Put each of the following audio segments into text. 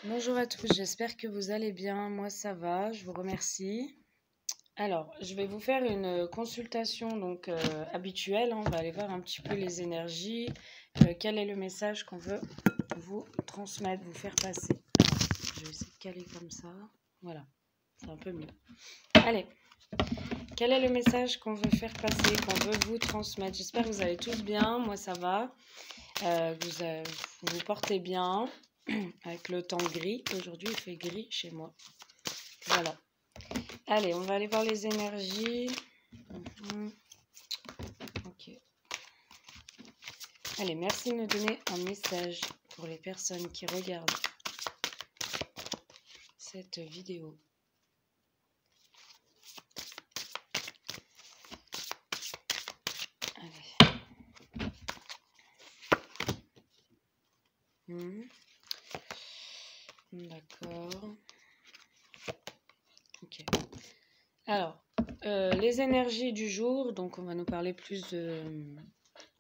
Bonjour à tous, j'espère que vous allez bien. Moi, ça va, je vous remercie. Alors, je vais vous faire une consultation habituelle, hein. On va aller voir un petit peu les énergies, quel est le message qu'on veut vous transmettre, vous faire passer. Alors, je vais essayer de caler comme ça. Voilà, c'est un peu mieux. Allez, quel est le message qu'on veut faire passer, qu'on veut vous transmettre? J'espère que vous allez tous bien. Moi, ça va. Vous vous portez bien avec le temps gris. Aujourd'hui, il fait gris chez moi. Voilà. Allez, on va aller voir les énergies. Ok. Allez, merci de nous donner un message pour les personnes qui regardent cette vidéo. Allez. D'accord. Ok. Alors, les énergies du jour, donc on va nous parler plus de...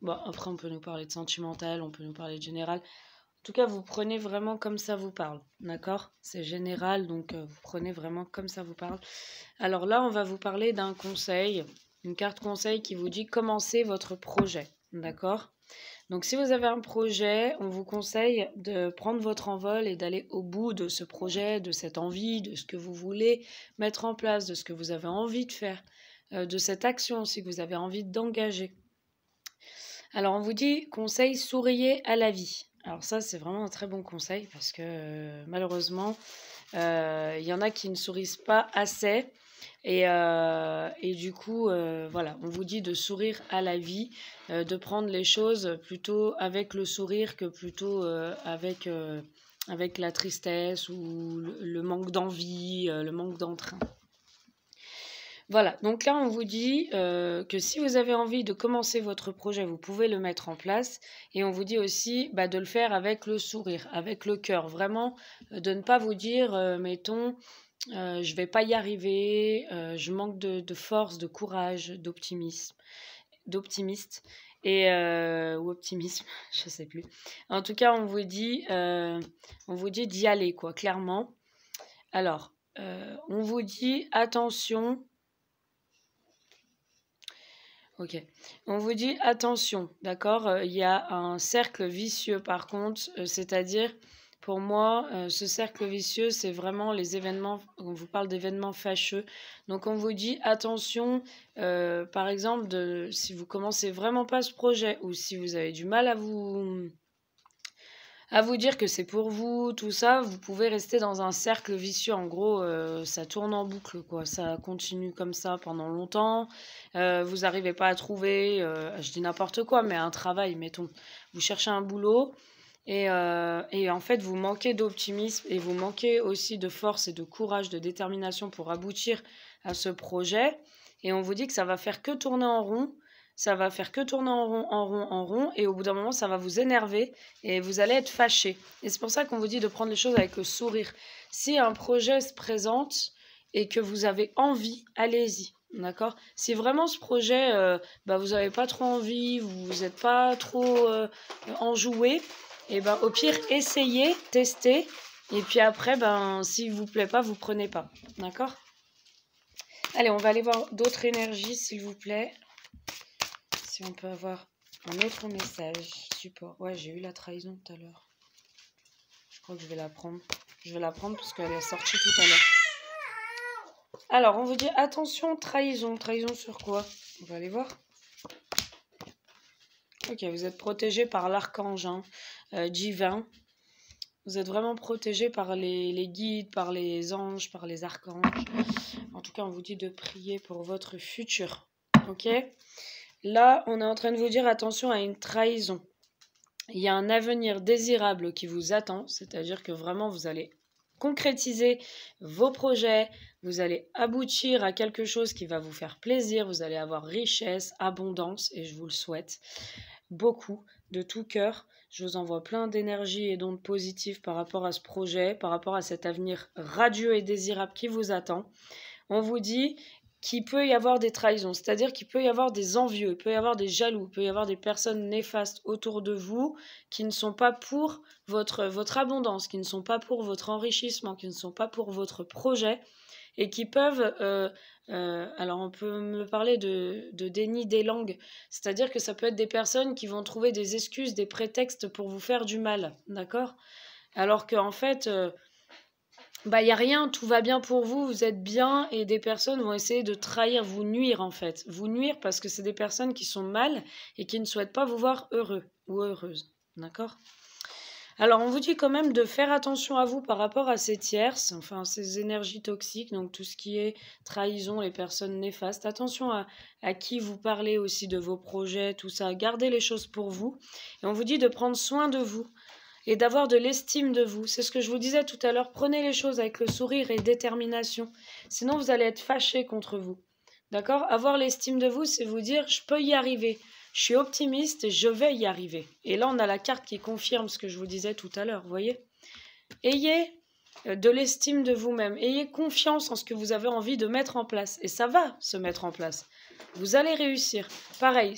Bon, après on peut nous parler de sentimental, on peut nous parler de général. En tout cas, vous prenez vraiment comme ça vous parle, d'accord? C'est général, donc vous prenez vraiment comme ça vous parle. Alors là, on va vous parler d'un conseil, une carte conseil qui vous dit commencez votre projet, d'accord? Donc si vous avez un projet, on vous conseille de prendre votre envol et d'aller au bout de ce projet, de cette envie, de ce que vous voulez mettre en place, de ce que vous avez envie de faire, de cette action aussi que vous avez envie d'engager. Alors on vous dit conseil, souriez à la vie. Alors ça c'est vraiment un très bon conseil parce que malheureusement il y en a qui ne sourient pas assez et du coup voilà, on vous dit de sourire à la vie, de prendre les choses plutôt avec le sourire que plutôt avec la tristesse ou le manque d'envie, le manque d'entrain. Voilà, donc là on vous dit que si vous avez envie de commencer votre projet, vous pouvez le mettre en place. Et on vous dit aussi de le faire avec le sourire, avec le cœur. Vraiment, de ne pas vous dire, mettons, je ne vais pas y arriver, je manque de force, de courage, d'optimiste. Ou optimisme, je ne sais plus. En tout cas, on vous dit d'y aller, quoi, clairement. Alors, on vous dit attention. Ok. On vous dit attention, d'accord? Il y a un cercle vicieux par contre, c'est-à-dire pour moi, ce cercle vicieux, c'est vraiment les événements, on vous parle d'événements fâcheux. Donc on vous dit attention, par exemple, si vous commencez vraiment pas ce projet ou si vous avez du mal à vous dire que c'est pour vous, tout ça, vous pouvez rester dans un cercle vicieux. En gros, ça tourne en boucle, quoi. Ça continue comme ça pendant longtemps. Vous n'arrivez pas à trouver, je dis n'importe quoi, mais un travail, mettons. Vous cherchez un boulot et en fait, vous manquez d'optimisme et vous manquez aussi de force et de courage, de détermination pour aboutir à ce projet. Et on vous dit que ça va faire que tourner en rond. Ça va faire que tourner en rond, en rond, en rond. Et au bout d'un moment, ça va vous énerver et vous allez être fâché. Et c'est pour ça qu'on vous dit de prendre les choses avec le sourire. Si un projet se présente et que vous avez envie, allez-y. D'accord? Si vraiment ce projet, vous n'avez pas trop envie, vous n'êtes pas trop enjoué, et au pire, essayez, testez. Et puis après, s'il ne vous plaît pas, vous prenez pas. D'accord? Allez, on va aller voir d'autres énergies, s'il vous plaît. Si on peut avoir un autre message, support. Ouais, j'ai eu la trahison tout à l'heure. Je crois que je vais la prendre. Je vais la prendre parce qu'elle est sortie tout à l'heure. Alors, on vous dit attention, trahison. Trahison sur quoi? On va aller voir. Ok, vous êtes protégé par l'archange divin. Vous êtes vraiment protégé par les guides, par les anges, par les archanges. En tout cas, on vous dit de prier pour votre futur. Ok? Là, on est en train de vous dire attention à une trahison. Il y a un avenir désirable qui vous attend, c'est-à-dire que vraiment vous allez concrétiser vos projets, vous allez aboutir à quelque chose qui va vous faire plaisir, vous allez avoir richesse, abondance, et je vous le souhaite beaucoup, de tout cœur. Je vous envoie plein d'énergie et d'ondes positives par rapport à ce projet, par rapport à cet avenir radieux et désirable qui vous attend. On vous dit qu'il peut y avoir des trahisons, c'est-à-dire qu'il peut y avoir des envieux, il peut y avoir des jaloux, il peut y avoir des personnes néfastes autour de vous qui ne sont pas pour votre abondance, qui ne sont pas pour votre enrichissement, qui ne sont pas pour votre projet et qui peuvent... alors on peut me parler de déni des langues, c'est-à-dire que ça peut être des personnes qui vont trouver des excuses, des prétextes pour vous faire du mal, d'accord? Alors qu'en fait... bah, il n'y a rien, tout va bien pour vous, vous êtes bien, et des personnes vont essayer de trahir, vous nuire en fait. Vous nuire parce que c'est des personnes qui sont mal et qui ne souhaitent pas vous voir heureux ou heureuse. D'accord? Alors, on vous dit quand même de faire attention à vous par rapport à ces tierces, enfin ces énergies toxiques, donc tout ce qui est trahison, les personnes néfastes. Attention à qui vous parlez aussi de vos projets, tout ça. Gardez les choses pour vous. Et on vous dit de prendre soin de vous et d'avoir de l'estime de vous. C'est ce que je vous disais tout à l'heure. Prenez les choses avec le sourire et détermination. Sinon, vous allez être fâché contre vous. D'accord? Avoir l'estime de vous, c'est vous dire, je peux y arriver. Je suis optimiste et je vais y arriver. Et là, on a la carte qui confirme ce que je vous disais tout à l'heure, vous voyez? Ayez de l'estime de vous-même. Ayez confiance en ce que vous avez envie de mettre en place. Et ça va se mettre en place. Vous allez réussir. Pareil,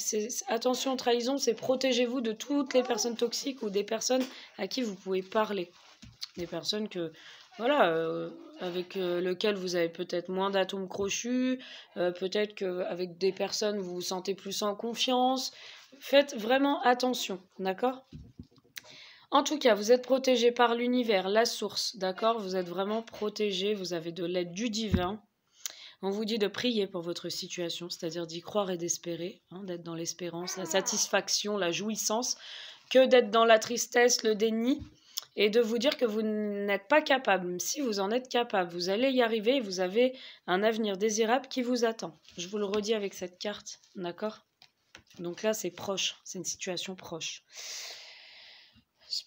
attention, trahison, c'est protégez-vous de toutes les personnes toxiques ou des personnes à qui vous pouvez parler. Des personnes que, voilà, avec lesquelles vous avez peut-être moins d'atomes crochus, peut-être qu'avec des personnes vous vous sentez plus en confiance. Faites vraiment attention, d'accord? En tout cas, vous êtes protégé par l'univers, la source, d'accord? Vous êtes vraiment protégé, vous avez de l'aide du divin. On vous dit de prier pour votre situation, c'est-à-dire d'y croire et d'espérer, hein, d'être dans l'espérance, la satisfaction, la jouissance, que d'être dans la tristesse, le déni, et de vous dire que vous n'êtes pas capable. Si vous en êtes capable, vous allez y arriver, vous avez un avenir désirable qui vous attend. Je vous le redis avec cette carte, d'accord? Donc là, c'est proche, c'est une situation proche.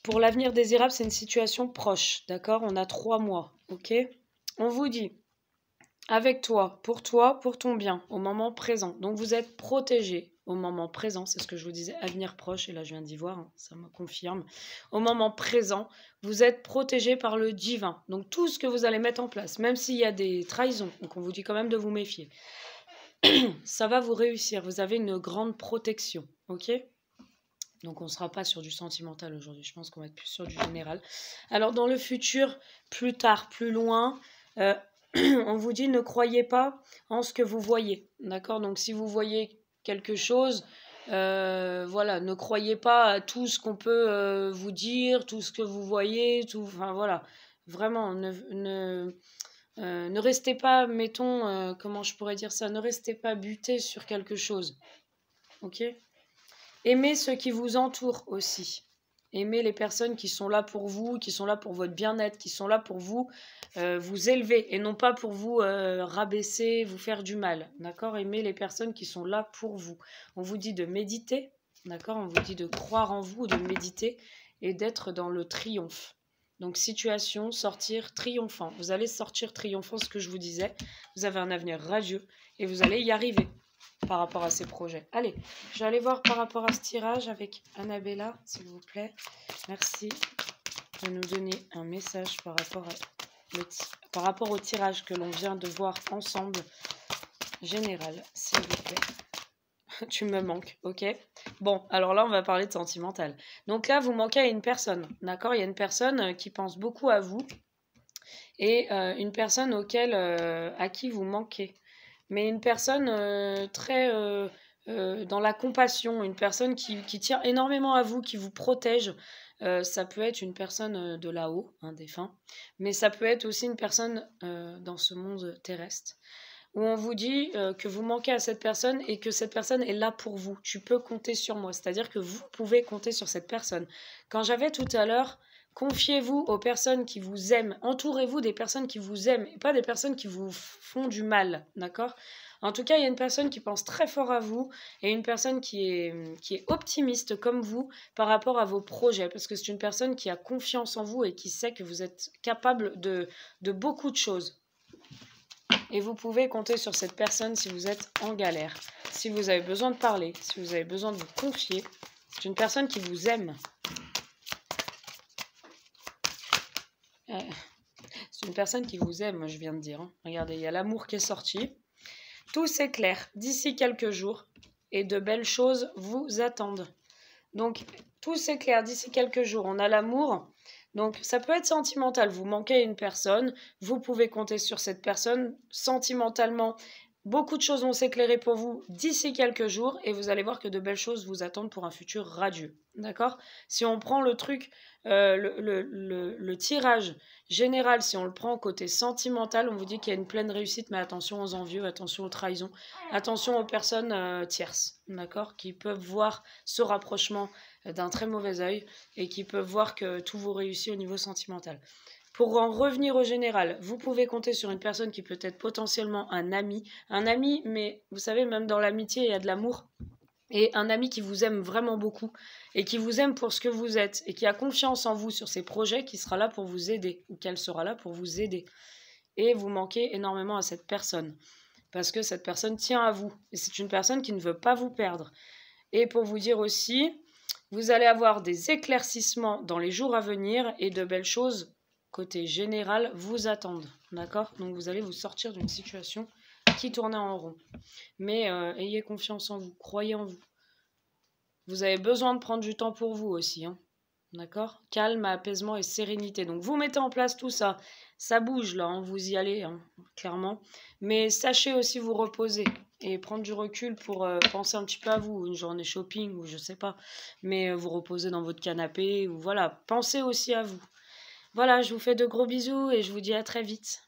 Pour l'avenir désirable, c'est une situation proche, d'accord? On a 3 mois, ok? On vous dit, avec toi, pour ton bien, au moment présent. Donc vous êtes protégé au moment présent, c'est ce que je vous disais, avenir proche, et là je viens d'y voir, hein, ça me confirme. Au moment présent, vous êtes protégé par le divin. Donc tout ce que vous allez mettre en place, même s'il y a des trahisons, donc on vous dit quand même de vous méfier, ça va vous réussir, vous avez une grande protection, ok? Donc on ne sera pas sur du sentimental aujourd'hui, je pense qu'on va être plus sur du général. Alors dans le futur, plus tard, plus loin, on vous dit ne croyez pas en ce que vous voyez, d'accord? Donc si vous voyez quelque chose, voilà, ne croyez pas à tout ce qu'on peut vous dire, tout ce que vous voyez, tout, enfin voilà, vraiment, ne restez pas, mettons, comment je pourrais dire ça, ne restez pas buté sur quelque chose, ok? Aimez ceux qui vous entourent aussi. Aimez les personnes qui sont là pour vous, qui sont là pour votre bien-être, qui sont là pour vous vous élever et non pas pour vous rabaisser, vous faire du mal. D'accord? Aimez les personnes qui sont là pour vous. On vous dit de méditer, d'accord? On vous dit de croire en vous, de méditer et d'être dans le triomphe. Donc situation, sortir triomphant. Vous allez sortir triomphant, ce que je vous disais. Vous avez un avenir radieux et vous allez y arriver par rapport à ces projets. Allez, je vais aller voir par rapport à ce tirage avec Annabella, s'il vous plaît. Merci de nous donner un message par rapport au tirage que l'on vient de voir ensemble. Général, s'il vous plaît. Tu me manques, ok? Bon, alors là, on va parler de sentimental. Donc là, vous manquez à une personne, d'accord? Il y a une personne qui pense beaucoup à vous et une personne à qui vous manquez. Mais une personne très dans la compassion, une personne qui tient énormément à vous, qui vous protège. Ça peut être une personne de là-haut, un défunt, mais ça peut être aussi une personne dans ce monde terrestre, où on vous dit que vous manquez à cette personne et que cette personne est là pour vous. Tu peux compter sur moi, c'est-à-dire que vous pouvez compter sur cette personne. Quand j'avais tout à l'heure, confiez-vous aux personnes qui vous aiment, entourez-vous des personnes qui vous aiment et pas des personnes qui vous font du mal, d'accord? En tout cas, il y a une personne qui pense très fort à vous et une personne qui est optimiste comme vous par rapport à vos projets, parce que c'est une personne qui a confiance en vous et qui sait que vous êtes capable de beaucoup de choses. Et vous pouvez compter sur cette personne si vous êtes en galère, si vous avez besoin de parler, si vous avez besoin de vous confier. C'est une personne qui vous aime. C'est une personne qui vous aime, je viens de dire. Hein. Regardez, il y a l'amour qui est sorti. tout s'éclaire d'ici quelques jours et de belles choses vous attendent. Donc, tout s'éclaire d'ici quelques jours. On a l'amour. Donc, ça peut être sentimental. Vous manquez à une personne. Vous pouvez compter sur cette personne sentimentalement. Beaucoup de choses vont s'éclairer pour vous d'ici quelques jours et vous allez voir que de belles choses vous attendent pour un futur radieux. D'accord? Si on prend le truc, le tirage général, si on le prend côté sentimental, on vous dit qu'il y a une pleine réussite, mais attention aux envieux, attention aux trahisons, attention aux personnes tierces, d'accord? Qui peuvent voir ce rapprochement d'un très mauvais œil et qui peuvent voir que tout vous réussit au niveau sentimental. Pour en revenir au général, vous pouvez compter sur une personne qui peut être potentiellement un ami, mais vous savez, même dans l'amitié, il y a de l'amour. Et un ami qui vous aime vraiment beaucoup et qui vous aime pour ce que vous êtes et qui a confiance en vous sur ses projets, qui sera là pour vous aider ou qu'elle sera là pour vous aider. Et vous manquez énormément à cette personne parce que cette personne tient à vous et c'est une personne qui ne veut pas vous perdre. Et pour vous dire aussi, vous allez avoir des éclaircissements dans les jours à venir et de belles choses côté général vous attendent. D'accord? Donc vous allez vous sortir d'une situation qui tournait en rond. Mais ayez confiance en vous, croyez en vous. Vous avez besoin de prendre du temps pour vous aussi, hein. D'accord? Calme, apaisement et sérénité. Donc vous mettez en place tout ça. Ça bouge là, hein, vous y allez, hein, clairement. Mais sachez aussi vous reposer et prendre du recul pour penser un petit peu à vous, une journée shopping ou je sais pas. Mais vous reposer dans votre canapé ou voilà, pensez aussi à vous. Voilà, je vous fais de gros bisous et je vous dis à très vite.